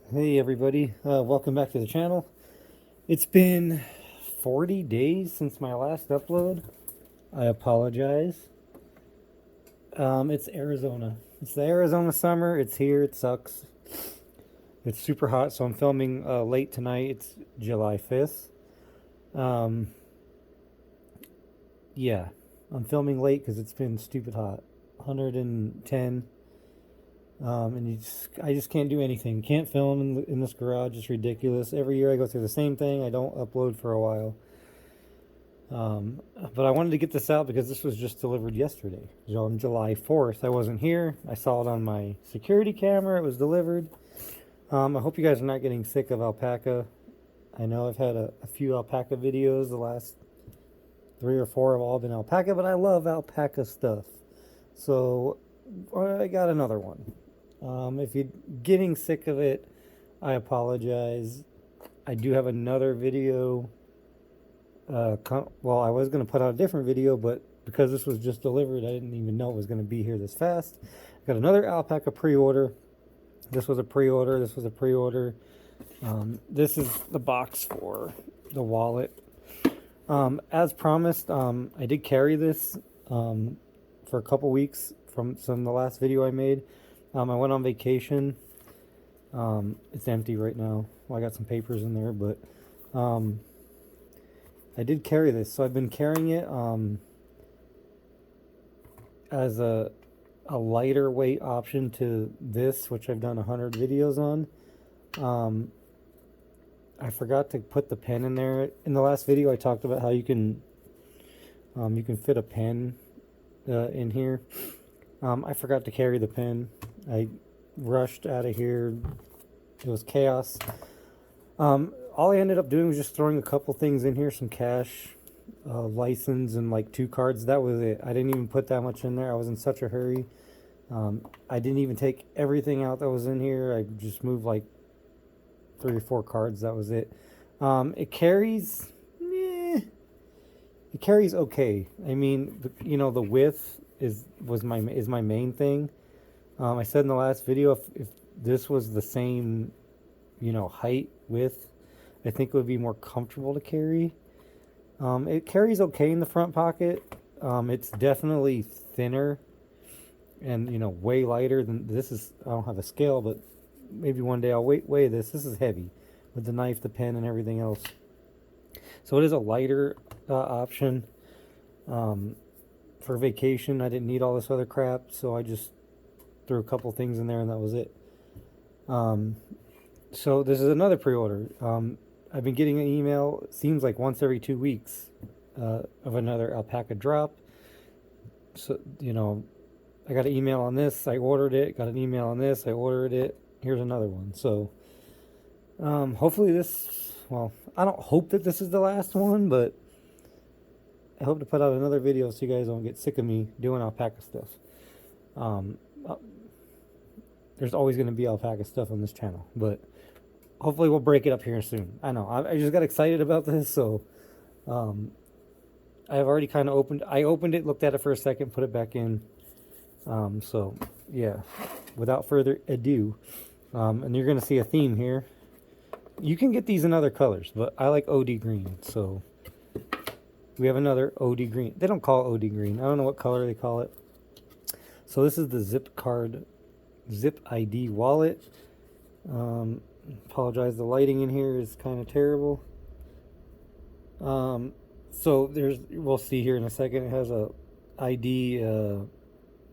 Hey everybody, welcome back to the channel. It's been 40 days since my last upload. I apologize. It's Arizona. It's the Arizona summer. It's here. It sucks. It's super hot, so I'm filming late tonight. It's July 5th. Um, yeah, I'm filming late because it's been stupid hot. 110. And I just can't do anything. Can't film in this garage. It's ridiculous. Every year I go through the same thing. I don't upload for a while. But I wanted to get this out because this was just delivered yesterday. On July 4th. I wasn't here. I saw it on my security camera. It was delivered. I hope you guys are not getting sick of alpaca. I know I've had a few alpaca videos. The last 3 or 4 have all been alpaca, but I love alpaca stuff. So I got another one. If you're getting sick of it, I apologize. I do have another video. Well, I was going to put out a different video, but because this was just delivered, I didn't even know it was going to be here this fast. I got another alpaca pre-order. This was a pre-order. This was a pre-order. This is the box for the wallet. As promised, I did carry this for a couple weeks from the last video I made. I went on vacation. It's empty right now. Well, I got some papers in there, but I did carry this. So I've been carrying it as a lighter weight option to this, which I've done 100 videos on. I forgot to put the pen in there. In the last video, I talked about how you can fit a pen in here. I forgot to carry the pen. I rushed out of here. It was chaos. All I ended up doing was just throwing a couple things in here, some cash, license, and like 2 cards. That was it. I didn't even put that much in there. I was in such a hurry. I didn't even take everything out that was in here. I just moved like 3 or 4 cards. That was it. It carries, it carries okay. I mean, the width is my main thing. I said in the last video, if this was the same, height, width, I think it would be more comfortable to carry. It carries okay in the front pocket. It's definitely thinner and, way lighter than this is. I don't have a scale, but maybe one day I'll weigh this. This is heavy with the knife, the pen, and everything else. So it is a lighter option. For vacation, I didn't need all this other crap, so I just threw a couple things in there and that was it. So this is another pre-order. I've been getting an email, it seems like once every 2 weeks, of another alpaca drop. So, I got an email on this, I ordered it. Got an email on this, I ordered it. Here's another one. So, hopefully this, well, I don't hope that this is the last one, but I hope to put out another video so you guys don't get sick of me doing alpaca stuff. There's always going to be alpaca stuff on this channel, but hopefully we'll break it up here soon. I know, I just got excited about this, so I've already kind of opened it, looked at it for a second, put it back in. So yeah, without further ado, and you're going to see a theme here. You can get these in other colors, but I like OD green, so we have another OD green. They don't call it OD green. I don't know what color they call it. So this is the Zip ID wallet. Apologize, the lighting in here is kind of terrible. So we'll see here in a second. It has a ID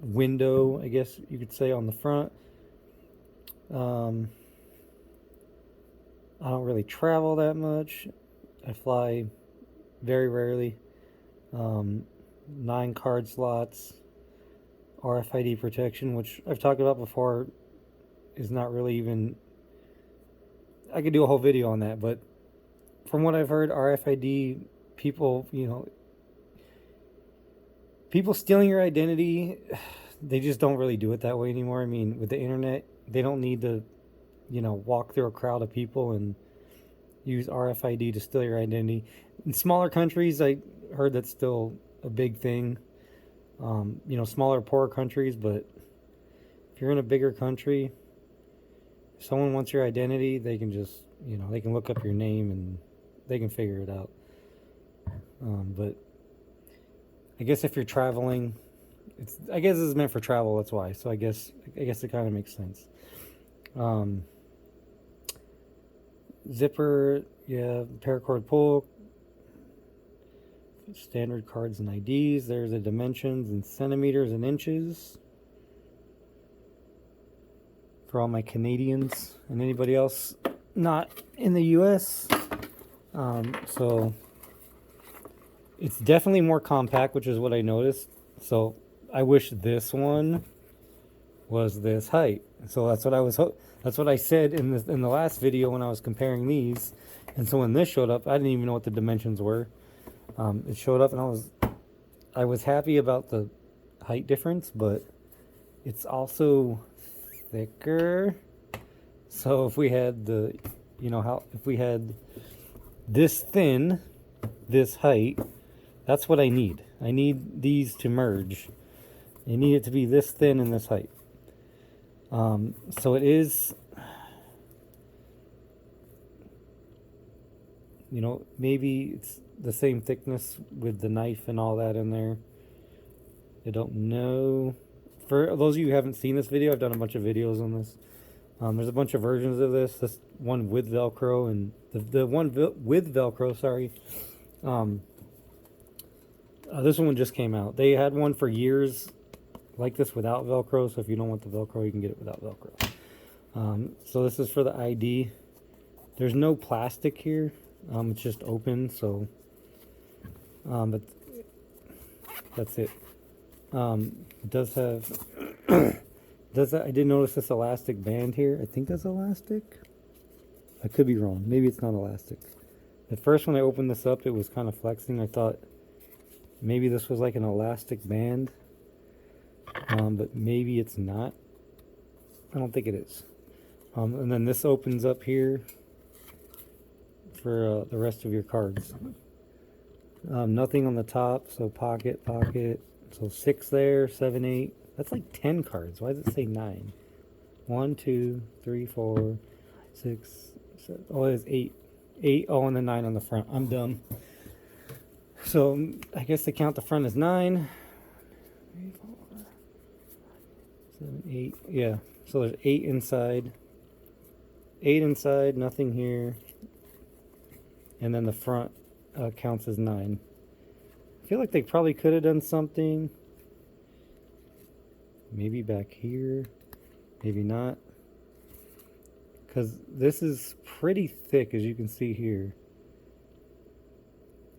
window, I guess you could say, on the front. I don't really travel that much. I fly very rarely. 9 card slots, RFID protection, which I've talked about before, is not really even, I could do a whole video on that, but from what I've heard, RFID, people, people stealing your identity, they just don't really do it that way anymore. I mean, with the internet, they don't need to, walk through a crowd of people and use RFID to steal your identity. In smaller countries, I heard that's still a big thing. Smaller, poorer countries, but if you're in a bigger country, someone wants your identity, they can just, you know, they can look up your name and they can figure it out. But I guess if you're traveling, I guess this is meant for travel, that's why. So I guess it kind of makes sense. Zipper, yeah, paracord pull, standard cards and IDs. There's the dimensions in centimeters and inches for all my Canadians and anybody else not in the US. So it's definitely more compact, which is what I noticed. So I wish this one was this height. So that's what I said in the last video when I was comparing these. And so when this showed up, I didn't even know what the dimensions were. It showed up, and I was happy about the height difference, but it's also thicker. So if we had if we had this thin, this height, that's what I need. I need these to merge. I need it to be this thin and this height. So it is, you know, maybe it's the same thickness with the knife and all that in there. I don't know. For those of you who haven't seen this video, I've done a bunch of videos on this. There's a bunch of versions of this. This one with Velcro and the one with Velcro, sorry. This one just came out. They had one for years like this without Velcro, so if you don't want the Velcro, you can get it without Velcro. So this is for the ID. There's no plastic here. It's just open, so but that's it. It does have I did notice this elastic band here. I think that's elastic. I could be wrong. Maybe it's not elastic. At first when I opened this up, it was kind of flexing. I thought maybe this was like an elastic band. But maybe it's not. I don't think it is. And then this opens up here for the rest of your cards. Nothing on the top, so pocket. So 6 there, 7, 8. That's like 10 cards. Why does it say 9? 1, 2, 3, 4, 6, 7. Oh, there's 8. 8. Oh, and then 9 on the front. I'm dumb. So I guess they count the front as 9. 3, 4, 7, 8. Yeah. So there's 8 inside. 8 inside, nothing here. And then the front counts as 9. I feel like they probably could have done something. Maybe back here. Maybe not. Because this is pretty thick, as you can see here.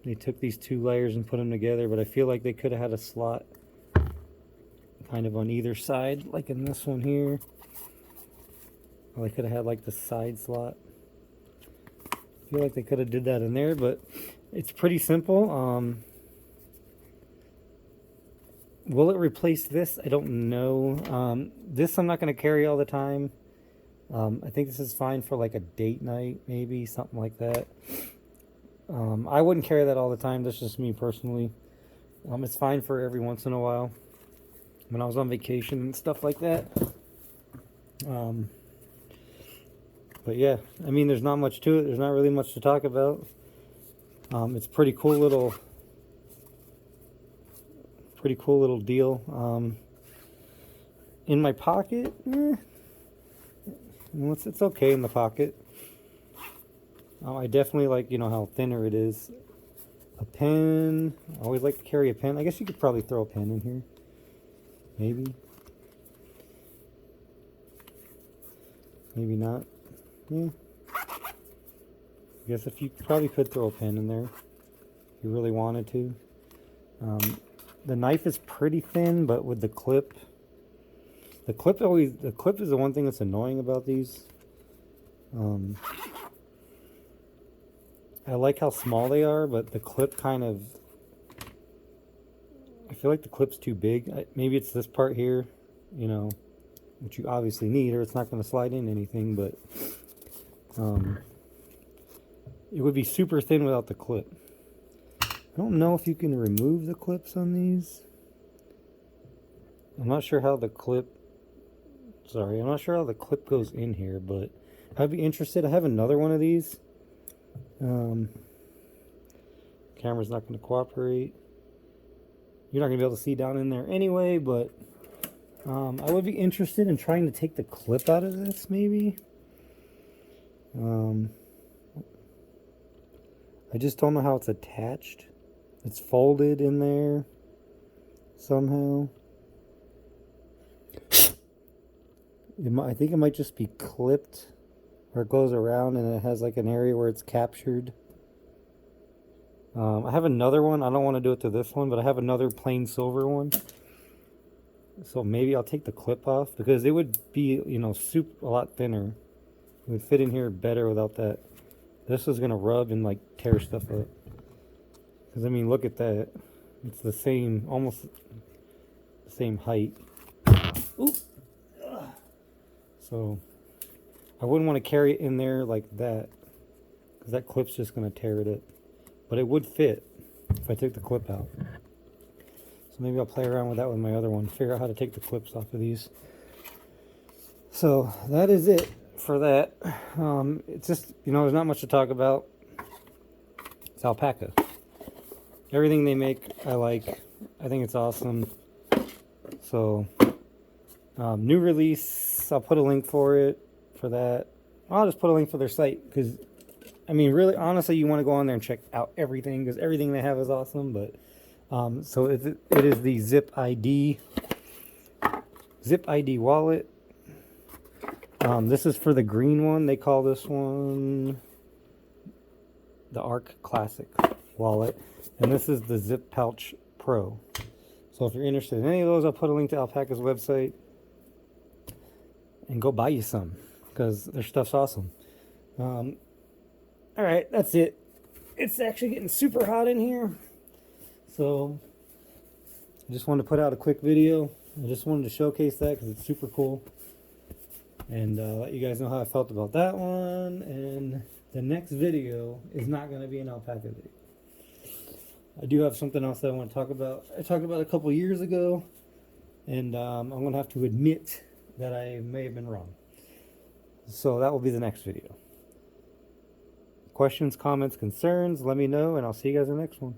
They took these 2 layers and put them together, but I feel like they could have had a slot kind of on either side, like in this one here. Or they could have had like the side slot. I feel like they could have did that in there, but it's pretty simple. Will it replace this? I don't know. This I'm not going to carry all the time. I think this is fine for like a date night, maybe, something like that. I wouldn't carry that all the time. That's just me personally. It's fine for every once in a while when I was on vacation and stuff like that. But yeah, I mean, there's not much to it. There's not really much to talk about. It's pretty cool little deal. In my pocket, it's okay in the pocket. I definitely like, you know, how thinner it is. A pen. I always like to carry a pen. I guess you could probably throw a pen in here. Maybe. Maybe not. Yeah. I guess if you probably could throw a pen in there if you really wanted to. The knife is pretty thin, but with the clip is the one thing that's annoying about these. I like how small they are, but the clip kind of, I feel like the clip's too big. Maybe it's this part here, you know, which you obviously need, or it's not going to slide in anything, but it would be super thin without the clip. I don't know if you can remove the clips on these. I'm not sure how the clip Sorry, I'm not sure how the clip goes in here, but I'd be interested. I have another one of these. Camera's not going to cooperate. You're not going to be able to see down in there anyway, but I would be interested in trying to take the clip out of this, maybe. I just don't know how it's attached. It's folded in there somehow. I think it might just be clipped, or it goes around and it has like an area where it's captured. I have another one. I don't want to do it to this one, but I have another plain silver one. So maybe I'll take the clip off, because it would be, you know, a lot thinner. It would fit in here better without that. This is going to rub and like tear stuff up. Because I mean, look at that. It's the same, almost the same height. Oop. So I wouldn't want to carry it in there like that, because that clip's just going to tear it up. But it would fit if I took the clip out. So maybe I'll play around with that with my other one. Figure out how to take the clips off of these. So that is it for that. It's just, you know, there's not much to talk about. It's Alpaka. Everything they make, I like. I think it's awesome. So, new release. I'll put a link for it, for that. I'll just put a link for their site, because I mean, really, honestly, you want to go on there and check out everything, because everything they have is awesome. But so it is the Zip ID wallet. This is for the green one. They call this one the Arc Classic wallet, and this is the Zip Pouch Pro. So if you're interested in any of those, I'll put a link to Alpaka's website, and go buy you some, because their stuff's awesome. Alright, that's it. It's actually getting super hot in here. So, I just wanted to put out a quick video. I just wanted to showcase that because it's super cool. And let you guys know how I felt about that one. And the next video is not going to be an Alpaka video. I do have something else that I want to talk about. I talked about it a couple years ago. And I'm going to have to admit that I may have been wrong. So that will be the next video. Questions, comments, concerns, let me know, and I'll see you guys in the next one.